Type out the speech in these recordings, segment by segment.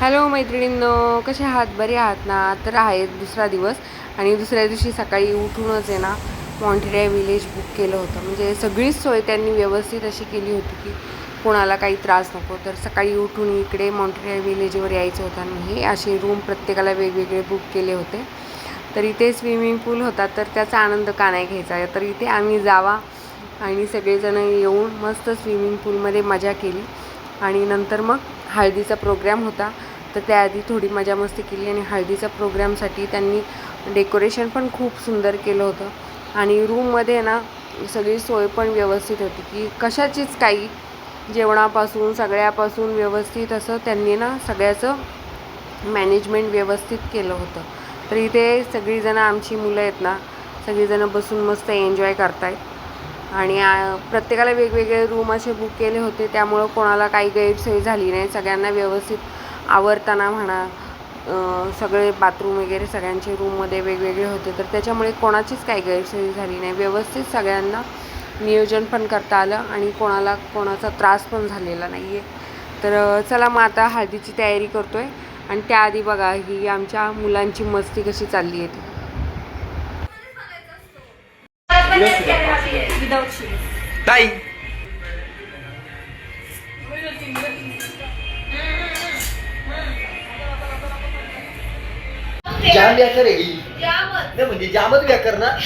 Hello मैत्रिणींनो, कसे आहात? बरे आहात ना? तर आहे दुसरा दिवस आणि दुसऱ्या दिवशी सकाळी उठूनच आहे ना मॉन्ट्रियल विलेज बुक केलं होतं. म्हणजे सगळीच सोय त्यांनी व्यवस्थित अशी केली होती की कोणाला काही त्रास नको. तर सकाळी उठून इकडे मॉन्ट्रियल विलेजवर यायचं होतं आणि हे असे रूम प्रत्येकाला वेगवेगळे बुक केले होते. तर इथे स्विमिंग पूल होता, तर त्याचा आनंद का नाही घ्यायचा. तर इथे आम्ही जावा आणि सगळेजण येऊन मस्त स्विमिंग पूलमध्ये मजा केली आणि नंतर मग हळदीचा प्रोग्राम होता. तर त्याआधी थोडी मजा मस्ती केली आणि हळदीच्या प्रोग्रामसाठी त्यांनी डेकोरेशन पण खूप सुंदर केलं होतं आणि रूममध्ये ना सगळी सोय पण व्यवस्थित होती की कशाचीच काही जेवणापासून सगळ्यापासून व्यवस्थित असं त्यांनी ना सगळ्याचं मॅनेजमेंट व्यवस्थित केलं होतं. तर इथे सगळीजणं आमची मुलं आहेत ना सगळीजणं बसून मस्त एन्जॉय करतायत आणि प्रत्येकाला वेगवेगळे रूम असे बुक केले होते, त्यामुळं कोणाला काही गैरसोय झाली नाही. सगळ्यांना व्यवस्थित आवरताना म्हणा सगळे बाथरूम वगैरे सगळ्यांचे रूममध्ये वेगवेगळे होते, तर त्याच्यामुळे कोणाचीच काही गैरसोय झाली नाही. व्यवस्थित सगळ्यांना नियोजन पण करता आलं आणि कोणाचा त्रास पण झालेला नाही आहे. तर चला मग आता हळदीची तयारी करतो आहे आणि त्याआधी बघा ही आमच्या मुलांची मस्ती कशी चालली आहे ती. ताई जाम बेकार आहे ही. नाही म्हणजे जामच बेकार ना.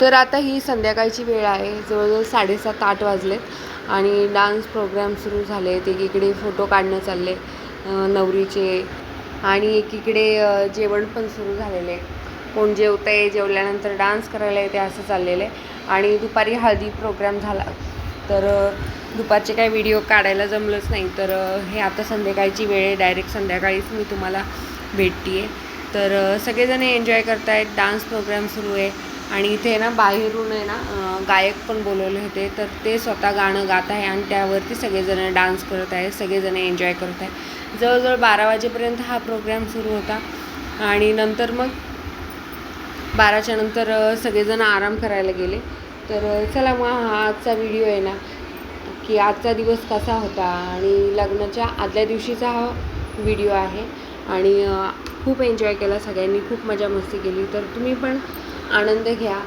तर आता ही संध्याकाळची वेळ आहे, जवळजवळ 7:30-8 वाजलेत आणि डान्स प्रोग्राम सुरू झाले. एकीकडे फोटो काढणं चालले नवरीचे आणि एकीकडे जेवण पण सुरू झालेले. कोण जेवतं आहे, जेवल्यानंतर डान्स करायला येते असं चाललेलं आहे. आणि दुपारी हळदी प्रोग्राम झाला, तर दुपारचे काही व्हिडिओ काढायला जमलंच नाही. तर हे आता संध्याकाळची वेळ आहे, डायरेक्ट संध्याकाळीच मी तुम्हाला भेटते आहे. तर सगळेजण एन्जॉय करत आहेत, डान्स प्रोग्राम सुरू आहे आणि इथे ना बाहेरून आहे ना गायक पण बोलवले होते, तर ते स्वतः गाणं गात आहे आणि त्यावरती सगळेजण डान्स करत आहे, सगळेजण एन्जॉय करत आहे. जवळजवळ 12 वाजेपर्यंत हा प्रोग्राम सुरू होता आणि नंतर मग 12च्या नंतर सगळेजण आराम करायला गेले. तर चला मग हा आजचा व्हिडिओ आहे ना की आजचा दिवस कसा होता आणि लग्नाच्या आदल्या दिवशीचा हा व्हिडिओ आहे आणि खूप एन्जॉय केला सगळ्यांनी, खूप मजा मस्ती केली. तर तुम्ही पण आनंद घ्या.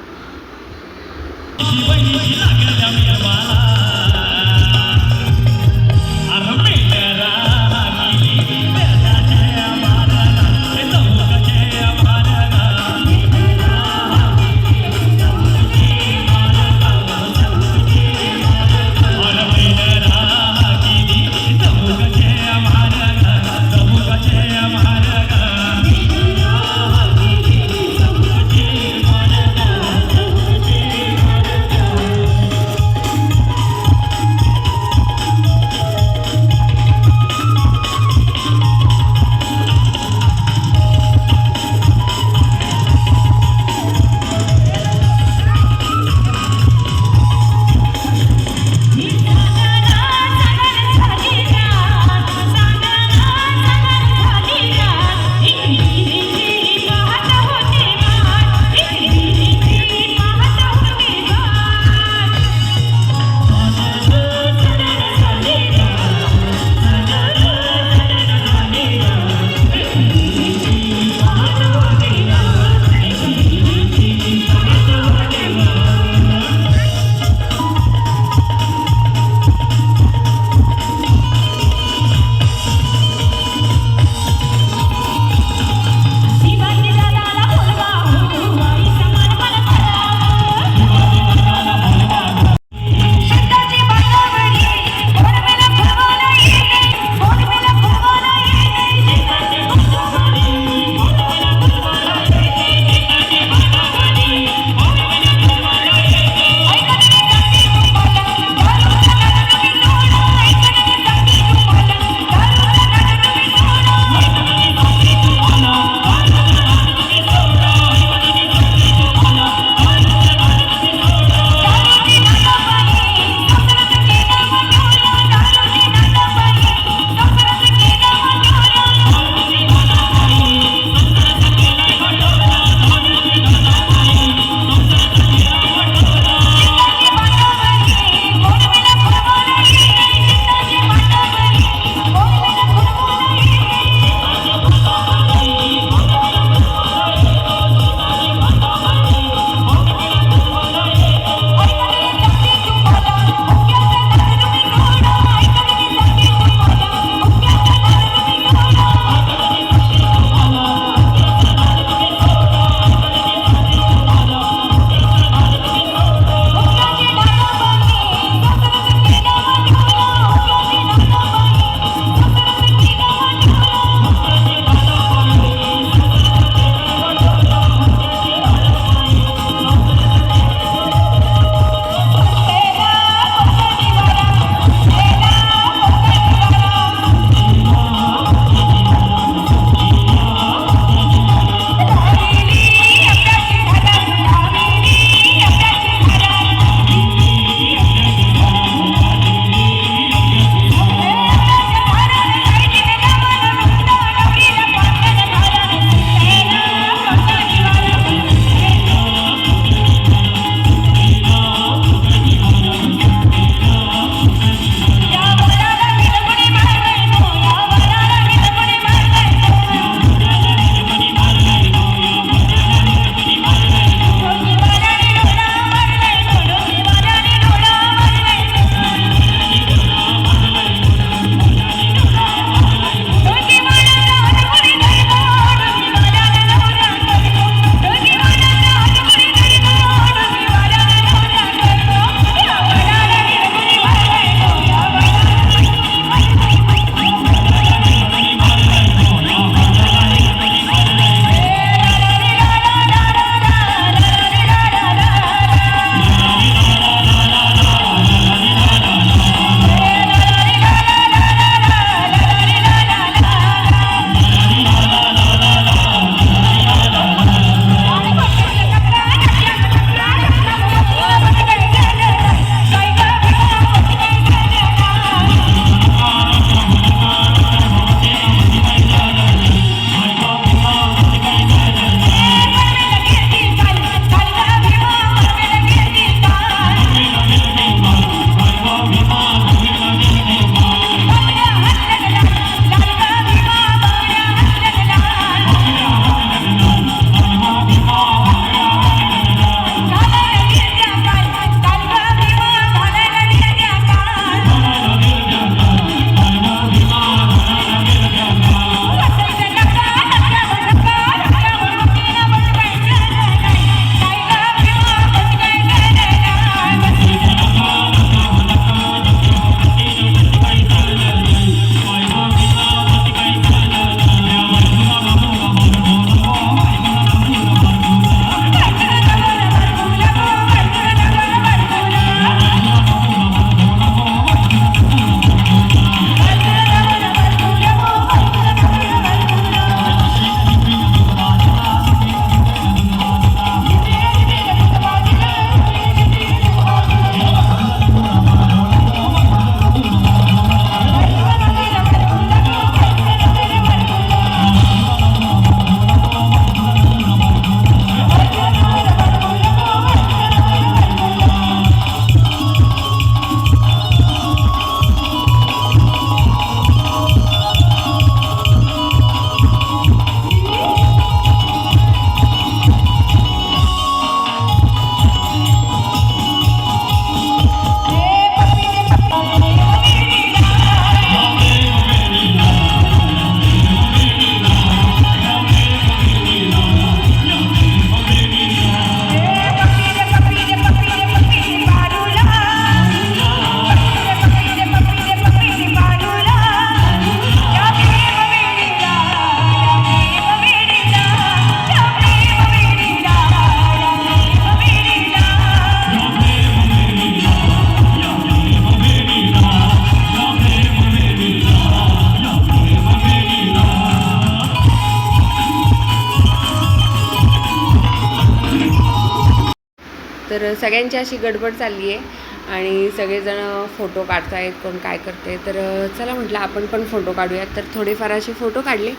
तर सगळ्यांची अशी गडबड चालली आहे आणि सगळेजण फोटो काढतायत, कोण काय करते. तर चला म्हटलं आपण पण फोटो काढूयात. तर थोडेफार असे फोटो काढले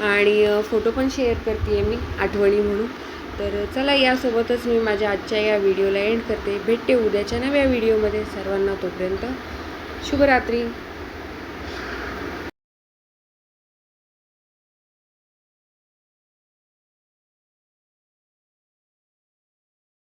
आणि फोटो पण शेअर करते मी आठवणी म्हणून. तर चला यासोबतच मी माझ्या आजच्या या व्हिडिओला एंड करते. भेटते उद्याच्या नव्या व्हिडिओमध्ये. सर्वांना तोपर्यंत शुभरात्री.